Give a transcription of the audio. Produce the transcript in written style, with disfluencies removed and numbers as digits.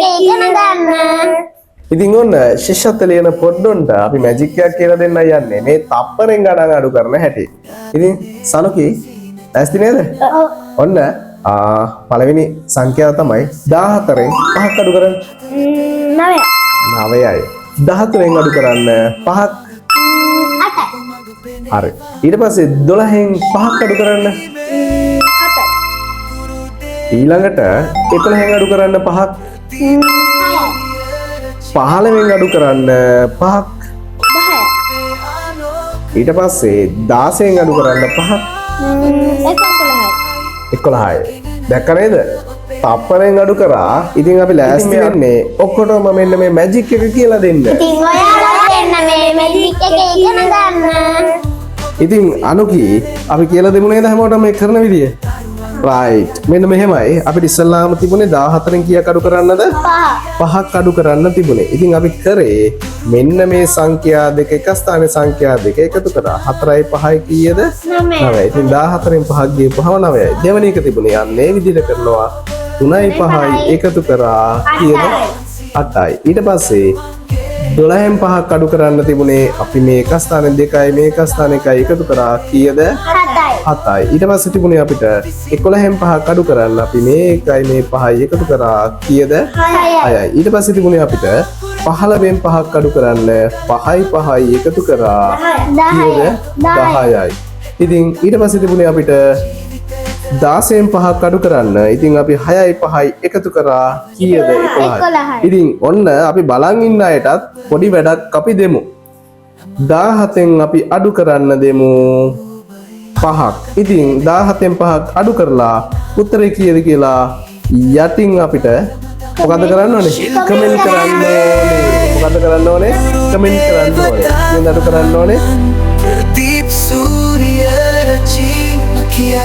එක ඉගෙන ගන්න. ඉතින් ඔන්න ශිෂ්‍යත්ව ලියන පොඩ්ඩොන්ට අපි මැජික් එකක් කියලා දෙන්න යන්නේ මේ තප්පරෙන් ගණන් අඩු කරන හැටි. ඉතින් සනුකි ඇස්ති නේද? ඔන්න පළවෙනි සංඛ්‍යාව තමයි 14න් 5ක් අඩු කරන්න. 9යි. 13න් අඩු කරන්න 5ක් 8යි. හරි. ඊට පස්සේ 12න් 5ක් අඩු කරන්න 7යි. ඊළඟට 11න් අඩු කරන්න 5ක් 6යි. 15න් අඩු කරන්න 5ක් 10යි. ඊට පස්සේ 16න් අඩු කරන්න 5ක් 11යි. දැක්ක නේද? තප්පරෙන් අඩු කරා. ඉතින් අපි ලෑස්ති වෙන්නේ ඔක්කොටම මෙන්න මේ මැජික් එක කියලා දෙන්න. ඉතින් ඔයාලා දෙන්න මේ මැජික් එක ඉගෙන ගන්න. ඉතින් අනුකි අපි කියලා දෙමු නේද හැමෝටම මේ කරන විදිය? රයිට්. මෙන්න මෙහෙමයි. අපිට ඉස්සල්ලාම තිබුණේ 14න් කීයක් අඩු කරන්නද? 5ක් අඩු කරන්න තිබුණේ. ඉතින් අපි කරේ මෙන්න මේ සංඛ්‍යා දෙක එක ස්ථානයේ සංඛ්‍යා දෙක එකතු කරා. 4යි 5යි කීයද? 9යි. ඉතින් 14න් 5ක් ගියපුවම 9යි. දෙවෙනි එක තිබුණේ අන්නේ විදිහට කරනවා. 3යි 5යි එකතු කරා කීයද? 8යි. ඊට පස්සේ 12න් 5ක් අඩු කරන්න තිබුණේ අපි මේ එක ස්ථානයේ 2යි මේ එක ස්ථානයේ 1යි එකතු කරා කීයද? 7යි. ඊට පස්සේ තිබුණේ අපිට 11න් 5ක් අඩු කරන්න අපි මේ 1යි මේ 5යි එකතු කරා කීයද? 6යි. ඊට පස්සේ තිබුණේ අපිට 15න් 5ක් අඩු කරන්න 5යි 5යි එකතු කරා කීයද? 10යි. ඉතින් ඊට පස්සේ තිබුණේ අපිට 16න් 5ක් අඩු කරන්න. ඉතින් අපි 6යි 5යි එකතු කරා කීයද? 11යි. ඉතින් ඔන්න අපි බලන් ඉන්න අයටත් පොඩි වැඩක් අපි දෙමු. 17න් අපි අඩු කරන්න දෙමු 5ක්. ඉතින් 17න් 5ක් අඩු කරලා උත්තරේ කීයද කියලා යටින් අපිට මොකද කරන්න ඕනේ? කමෙන්ට් කරන්න ඕනේ. මොකද කරන්න ඕනේ? කමෙන්ට් කරන්න ඕනේ. ඉතින් අඩු කරන්න ඕනේ Deep Surya Chi Kiya